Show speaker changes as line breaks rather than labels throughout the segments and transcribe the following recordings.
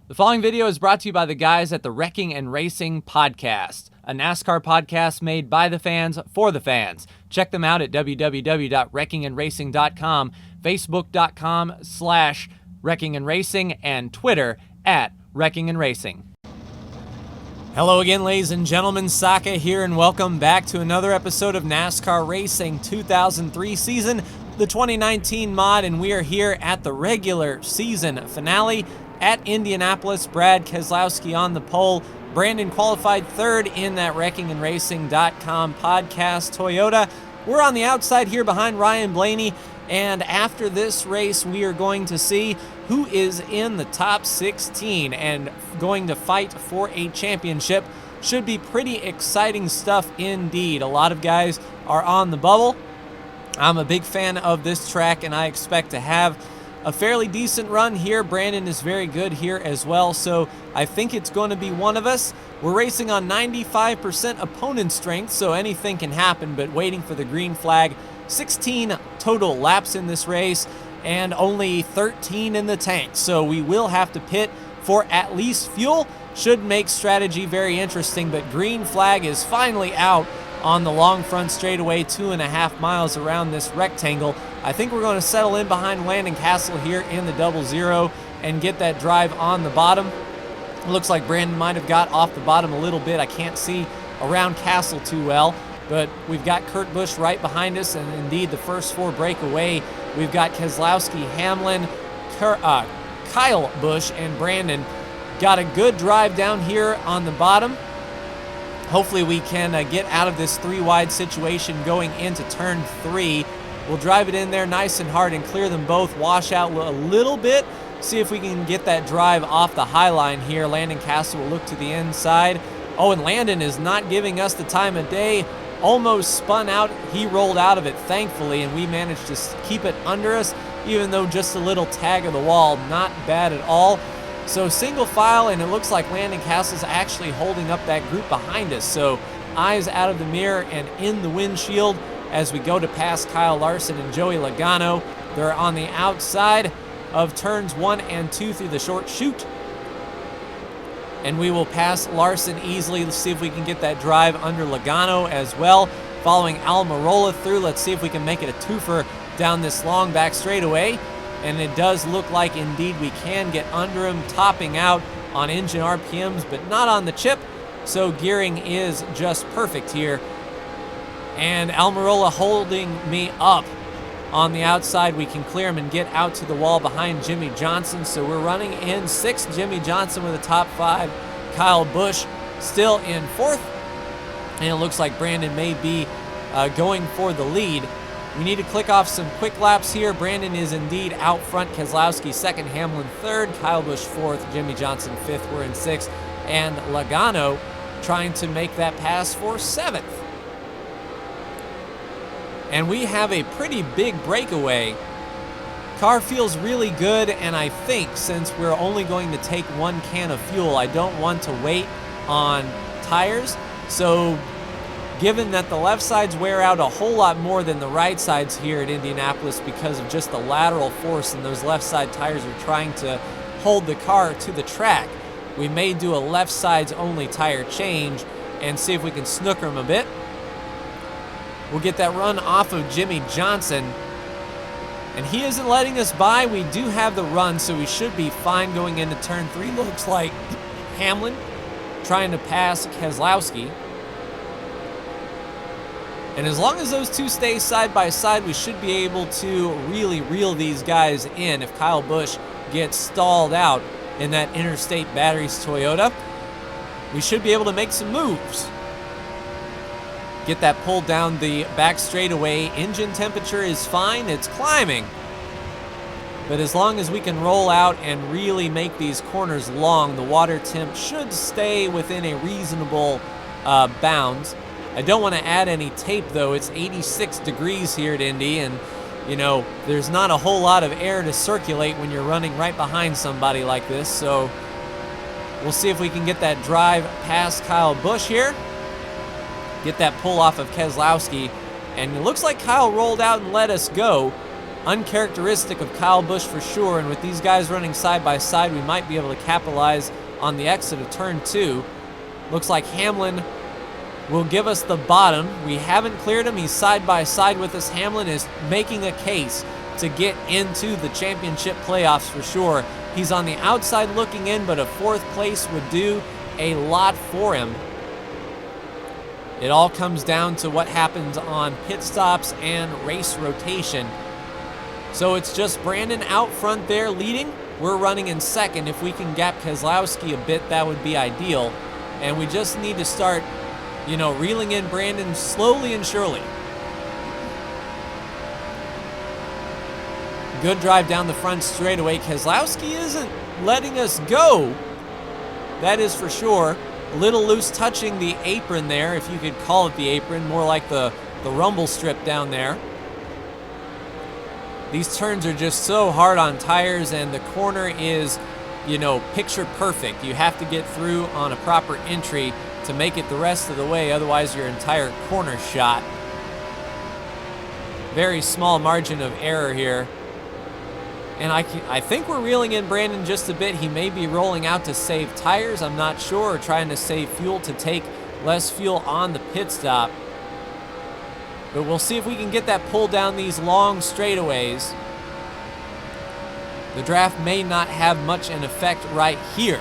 The following video is brought to you by the guys at the Wrecking and Racing Podcast, a NASCAR podcast made by the fans for the fans. Check them out at www.wreckingandracing.com, facebook.com/wreckingandracing, and Twitter at Wrecking and Racing. Hello again, ladies and gentlemen. Saka here, and welcome back to another episode of NASCAR Racing 2003 season, the 2019 mod, and we are here at the regular season finale at Indianapolis. Brad Keselowski on the pole. Brandon qualified third in that wreckingandracing.com podcast Toyota. We're on the outside here behind Ryan Blaney, and after this race, we are going to see who is in the top 16 and going to fight for a championship. Should be pretty exciting stuff indeed. A lot of guys are on the bubble. I'm a big fan of this track, and I expect to have a fairly decent run here. Brandon is very good here as well, so I think it's going to be one of us. We're racing on 95% opponent strength, so anything can happen, but waiting for the green flag. 16 total laps in this race and only 13 in the tank, so we will have to pit for at least fuel. Should make strategy very interesting, but green flag is finally out on the long front straightaway, 2.5 miles around this rectangle. I think we're going to settle in behind Landon Castle here in the 00 and get that drive on the bottom. It looks like Brandon might have got off the bottom a little bit. I can't see around Castle too well, but we've got Kurt Busch right behind us, and indeed the first four break away. We've got Keselowski, Hamlin, Kyle Busch, and Brandon. Got a good drive down here on the bottom. Hopefully we can get out of this three-wide situation going into turn 3. We'll drive it in there nice and hard and clear them both, wash out a little bit, see if we can get that drive off the high line here. Landon Castle will look to the inside. Oh, and Landon is not giving us the time of day. Almost spun out. He rolled out of it, thankfully, and we managed to keep it under us, even though just a little tag of the wall. Not bad at all. So single file, and it looks like Landon Castle's actually holding up that group behind us. So eyes out of the mirror and in the windshield as we go to pass Kyle Larson and Joey Logano. They're on the outside of turns 1 and 2 through the short chute. And we will pass Larson easily. Let's see if we can get that drive under Logano as well. Following Almirola through, let's see if we can make it a twofer down this long back straightaway. And it does look like indeed we can get under him, topping out on engine RPMs, but not on the chip. So gearing is just perfect here. And Almirola holding me up on the outside. We can clear him and get out to the wall behind Jimmy Johnson. So we're running in 6th. Jimmy Johnson with a top 5. Kyle Busch still in 4th. And it looks like Brandon may be going for the lead. We need to click off some quick laps here. Brandon is indeed out front. Keselowski 2nd, Hamlin 3rd, Kyle Busch 4th, Jimmy Johnson 5th. We're in 6th. And Logano trying to make that pass for 7th. And we have a pretty big breakaway. Car feels really good, and I think since we're only going to take 1 can of fuel, I don't want to wait on tires. So given that the left sides wear out a whole lot more than the right sides here at Indianapolis because of just the lateral force, and those left side tires are trying to hold the car to the track, we may do a left sides only tire change and see if we can snooker them a bit. We'll get that run off of Jimmy Johnson, and he isn't letting us by. We do have the run, so we should be fine going into turn 3. Looks like Hamlin trying to pass Keselowski. And as long as those two stay side by side, we should be able to really reel these guys in. If Kyle Busch gets stalled out in that Interstate Batteries Toyota, we should be able to make some moves. Get that pulled down the back straightaway. Engine temperature is fine. It's climbing. But as long as we can roll out and really make these corners long, the water temp should stay within a reasonable bounds. I don't want to add any tape, though. It's 86 degrees here at Indy, and, you know, there's not a whole lot of air to circulate when you're running right behind somebody like this. So we'll see if we can get that drive past Kyle Busch here. Get that pull off of Keselowski. And it looks like Kyle rolled out and let us go. uncharacteristic of Kyle Busch for sure, and with these guys running side by side, we might be able to capitalize on the exit of turn 2. Looks like Hamlin will give us the bottom. We haven't cleared him. He's side by side with us. Hamlin is making a case to get into the championship playoffs for sure. He's on the outside looking in, but a 4th place would do a lot for him. It all comes down to what happens on pit stops and race rotation. So it's just Brandon out front there leading. We're running in 2nd. If we can gap Keselowski a bit, that would be ideal. And we just need to start, reeling in Brandon slowly and surely. Good drive down the front straightaway. Keselowski isn't letting us go. That is for sure. A little loose touching the apron there, if you could call it the apron, more like the rumble strip down there. These turns are just so hard on tires, and the corner is, picture perfect. You have to get through on a proper entry to make it the rest of the way, otherwise your entire corner shot. Very small margin of error here. And I think we're reeling in Brandon just a bit. He may be rolling out to save tires, I'm not sure, or trying to save fuel to take less fuel on the pit stop. But we'll see if we can get that pull down these long straightaways. The draft may not have much in effect right here.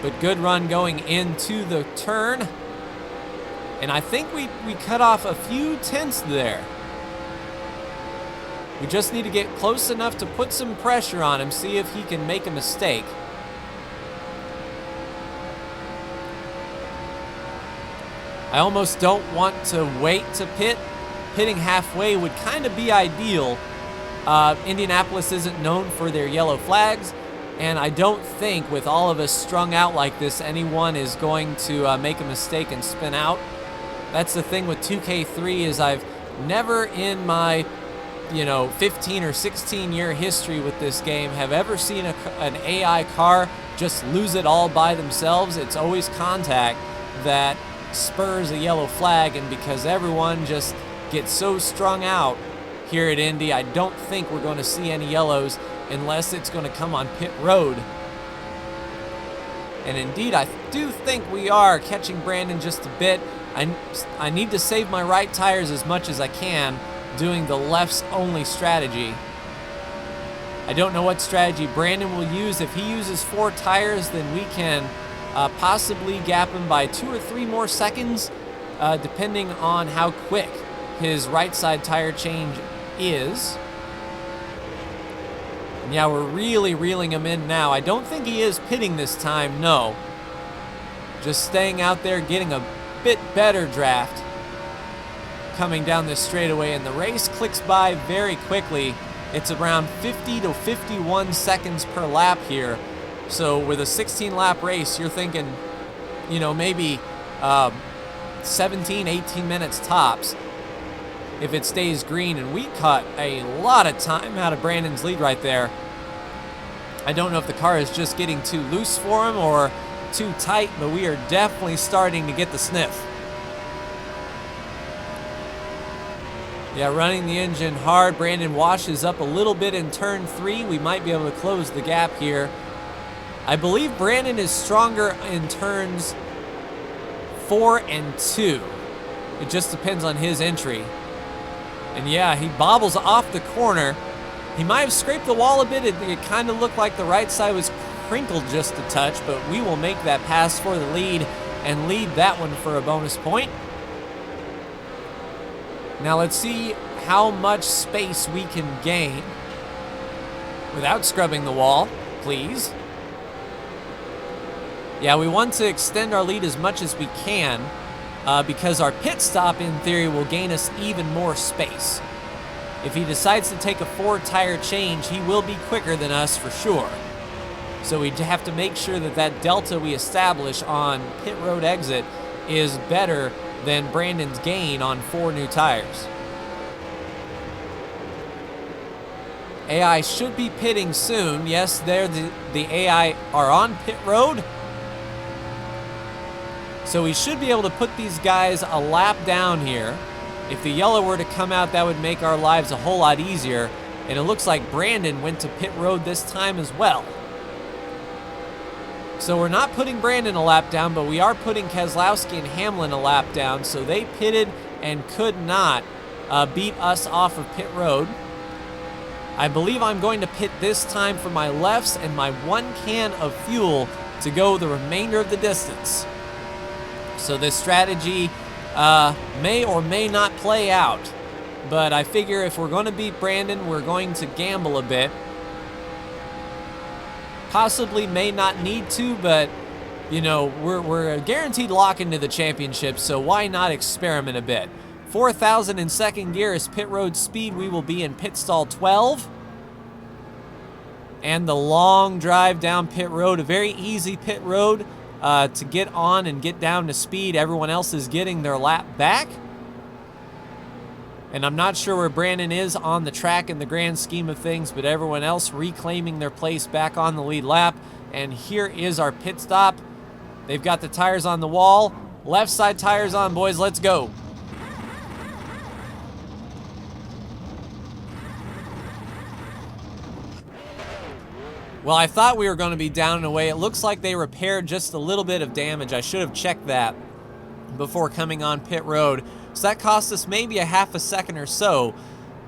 But good run going into the turn. And I think we cut off a few tenths there. We just need to get close enough to put some pressure on him, see if he can make a mistake. I almost don't want to wait to pit. Pitting halfway would kind of be ideal. Indianapolis isn't known for their yellow flags, and I don't think with all of us strung out like this, anyone is going to make a mistake and spin out. That's the thing with 2K3 is I've never in my 15 or 16 year history with this game have ever seen an AI car just lose it all by themselves. It's always contact that spurs a yellow flag, and because everyone just gets so strung out here at Indy, I don't think we're going to see any yellows unless it's going to come on pit road. And indeed, I do think we are catching Brandon just a bit. I need to save my right tires as much as I can, doing the lefts only strategy. I don't know what strategy Brandon will use. If he uses 4 tires, then we can possibly gap him by 2 or 3 more seconds, depending on how quick his right side tire change is. And yeah, we're really reeling him in now. I don't think he is pitting this time, no. Just staying out there, getting a bit better draft coming down this straightaway, and the race clicks by very quickly. It's around 50 to 51 seconds per lap here. So with a 16-lap race, you're thinking, maybe 17, 18 minutes tops if it stays green, and we cut a lot of time out of Brandon's lead right there. I don't know if the car is just getting too loose for him or too tight, but we are definitely starting to get the sniff. Yeah, running the engine hard. Brandon washes up a little bit in turn 3. We might be able to close the gap here. I believe Brandon is stronger in turns 4 and 2. It just depends on his entry. And yeah, he bobbles off the corner. He might have scraped the wall a bit. It kind of looked like the right side was crinkled just a touch, but we will make that pass for the lead and lead that one for a bonus point. Now let's see how much space we can gain without scrubbing the wall, please. Yeah, we want to extend our lead as much as we can because our pit stop, in theory, will gain us even more space. If he decides to take a 4-tire change, he will be quicker than us for sure. So we have to make sure that that delta we establish on pit road exit is better than Brandon's gain on 4 new tires. AI should be pitting soon. Yes, the AI are on pit road. So we should be able to put these guys a lap down here. If the yellow were to come out, that would make our lives a whole lot easier. And it looks like Brandon went to pit road this time as well. So we're not putting Brandon a lap down, but we are putting Keselowski and Hamlin a lap down. So they pitted and could not beat us off of pit road. I believe I'm going to pit this time for my lefts and my 1 can of fuel to go the remainder of the distance. So this strategy may or may not play out. But I figure if we're going to beat Brandon, we're going to gamble a bit. Possibly may not need to, but, you know, we're a guaranteed lock into the championship, so why not experiment a bit? 4,000 in second gear is pit road speed. We will be in pit stall 12. And the long drive down pit road, a very easy pit road to get on and get down to speed. Everyone else is getting their lap back. And I'm not sure where Brandon is on the track in the grand scheme of things, but everyone else reclaiming their place back on the lead lap. And here is our pit stop. They've got the tires on the wall. Left side tires on, boys. Let's go. Well, I thought we were going to be down and away. It looks like they repaired just a little bit of damage. I should have checked that before coming on pit road. So that cost us maybe a half a second or so,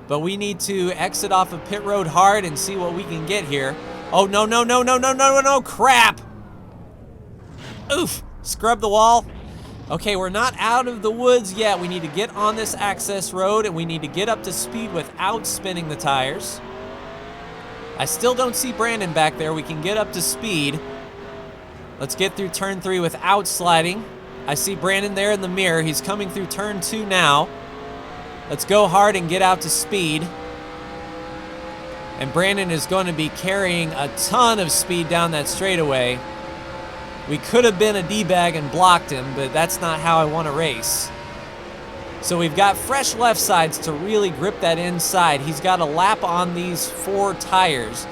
but we need to exit off of pit road hard and see what we can get here. Oh, no, no, no, no, no, no, no, crap. Oof, scrub the wall. Okay, we're not out of the woods yet. We need to get on this access road, and we need to get up to speed without spinning the tires. I still don't see Brandon back there. We can get up to speed. Let's get through turn 3 without sliding. I see Brandon there in the mirror. He's coming through turn 2 now. Let's go hard and get out to speed. And Brandon is going to be carrying a ton of speed down that straightaway. We could have been a D-bag and blocked him, but that's not how I want to race. So we've got fresh left sides to really grip that inside. He's got a lap on these 4 tires.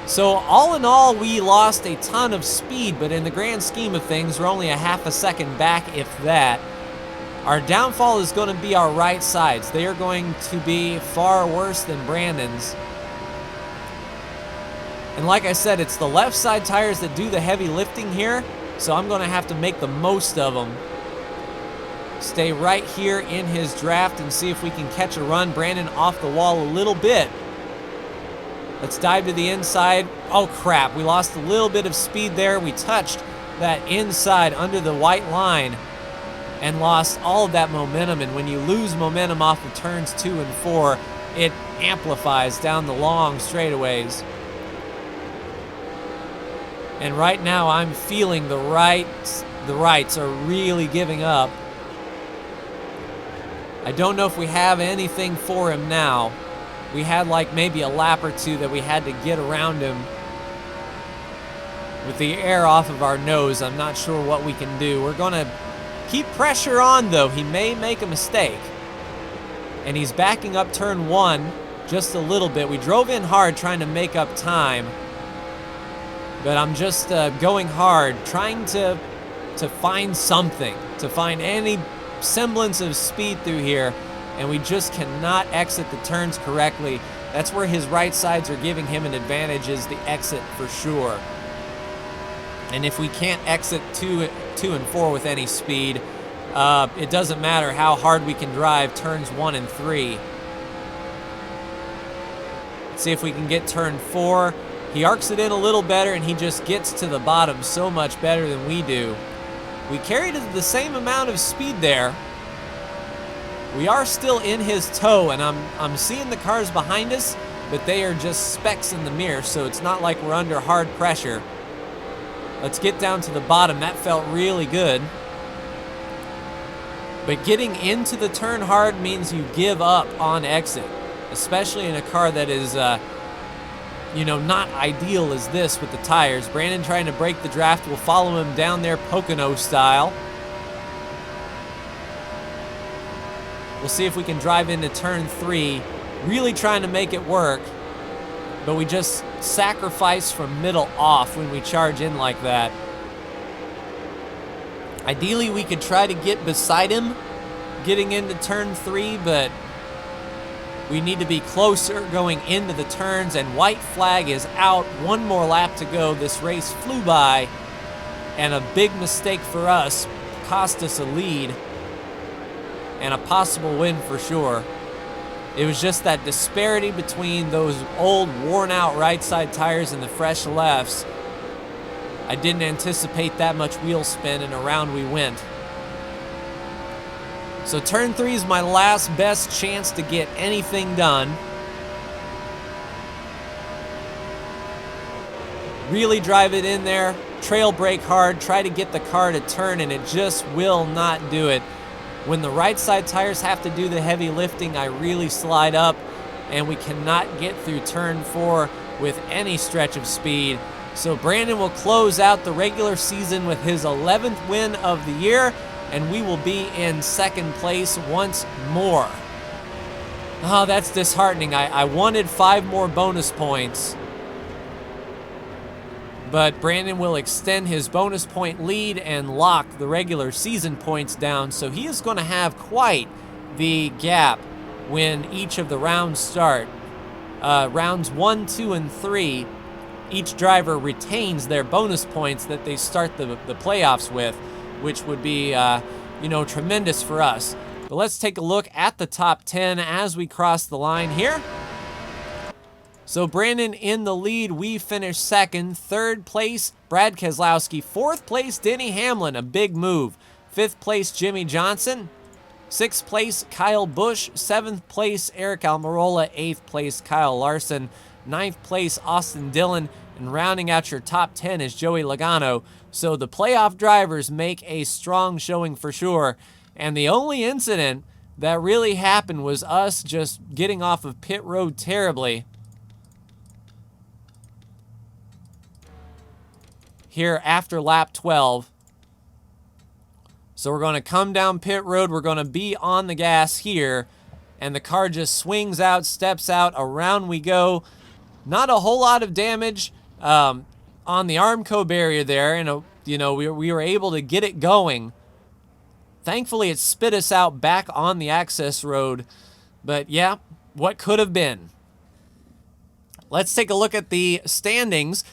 So all in all, we lost a ton of speed, but in the grand scheme of things, we're only a half a second back, if that. Our downfall is going to be our right sides. They are going to be far worse than Brandon's. And like I said, it's the left side tires that do the heavy lifting here, so I'm going to have to make the most of them. Stay right here in his draft and see if we can catch a run. Brandon off the wall a little bit. Let's dive to the inside. Oh, crap. We lost a little bit of speed there. We touched that inside under the white line and lost all of that momentum. And when you lose momentum off of turns 2 and 4, it amplifies down the long straightaways. And right now, I'm feeling the rights are really giving up. I don't know if we have anything for him now. We had like maybe a lap or 2 that we had to get around him with the air off of our nose. I'm not sure what we can do. We're going to keep pressure on, though. He may make a mistake. And he's backing up turn 1 just a little bit. We drove in hard trying to make up time. But I'm just going hard, trying to find something, to find any semblance of speed through here. And we just cannot exit the turns correctly. That's where his right sides are giving him an advantage, is the exit for sure. And if we can't exit 2 and 4 with any speed, it doesn't matter how hard we can drive turns 1 and 3. Let's see if we can get turn 4. He arcs it in a little better, and he just gets to the bottom so much better than we do. We carried the same amount of speed there. We are still in his toe, and I'm seeing the cars behind us, but they are just specks in the mirror, so it's not like we're under hard pressure. Let's get down to the bottom. That felt really good. But getting into the turn hard means you give up on exit, especially in a car that is, not ideal as this with the tires. Brandon trying to break the draft. We'll follow him down there Pocono style. We'll see if we can drive into turn 3, really trying to make it work, but we just sacrifice from middle off when we charge in like that. Ideally, we could try to get beside him getting into turn 3, but we need to be closer going into the turns, and white flag is out. One more lap to go. This race flew by, and a big mistake for us cost us a lead and a possible win for sure. It was just that disparity between those old worn-out right side tires and the fresh lefts. I didn't anticipate that much wheel spin, and around we went. So turn 3 is my last best chance to get anything done. Really drive it in there, trail brake hard, try to get the car to turn, and it just will not do it. When the right side tires have to do the heavy lifting, I really slide up, and we cannot get through turn 4 with any stretch of speed. So Brandon will close out the regular season with his 11th win of the year, and we will be in second place once more. Oh, that's disheartening. I wanted 5 more bonus points, but Brandon will extend his bonus point lead and lock the regular season points down, so he is going to have quite the gap when each of the rounds start. Rounds 1, 2, and 3, each driver retains their bonus points that they start the playoffs with, which would be, tremendous for us. But let's take a look at the top 10 as we cross the line here. So Brandon in the lead, we finished second. Third place, Brad Keselowski. Fourth place, Denny Hamlin, a big move. Fifth place, Jimmy Johnson. Sixth place, Kyle Busch. Seventh place, Eric Almirola. Eighth place, Kyle Larson. Ninth place, Austin Dillon. And rounding out your top 10 is Joey Logano. So the playoff drivers make a strong showing for sure. And the only incident that really happened was us just getting off of pit road terribly here after lap 12. So we're going to come down pit road. We're going to be on the gas here. And the car just swings out, steps out, around we go. Not a whole lot of damage on the Armco barrier there. And, we were able to get it going. Thankfully, it spit us out back on the access road. But, yeah, what could have been. Let's take a look at the standings.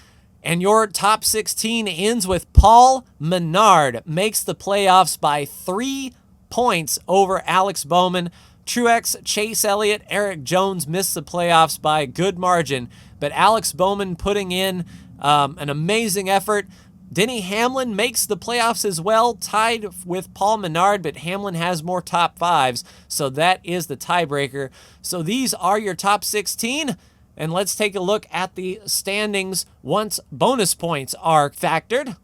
And your top 16 ends with Paul Menard. Makes the playoffs by 3 points over Alex Bowman. Truex, Chase Elliott, Eric Jones missed the playoffs by a good margin. But Alex Bowman putting in an amazing effort. Denny Hamlin makes the playoffs as well, tied with Paul Menard, but Hamlin has more top 5s, so that is the tiebreaker. So these are your top 16. And let's take a look at the standings once bonus points are factored.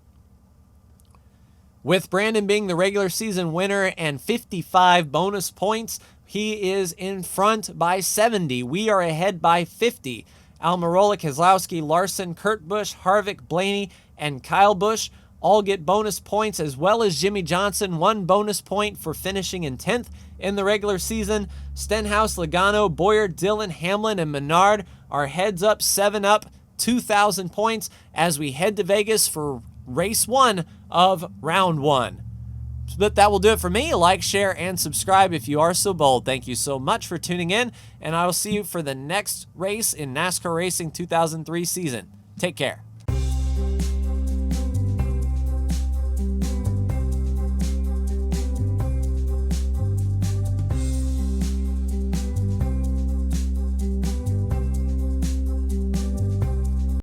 With Brandon being the regular season winner and 55 bonus points, he is in front by 70. We are ahead by 50. Almirola, Keselowski, Larson, Kurt Busch, Harvick, Blaney, and Kyle Busch all get bonus points, as well as Jimmy Johnson, 1 bonus point for finishing in 10th in the regular season. Stenhouse, Logano, Boyer, Dillon, Hamlin, and Menard are heads up, 7 up, 2,000 points as we head to Vegas for race 1 of round 1. But that will do it for me. Like, share, and subscribe if you are so bold. Thank you so much for tuning in, and I will see you for the next race in NASCAR Racing 2003 season. Take care.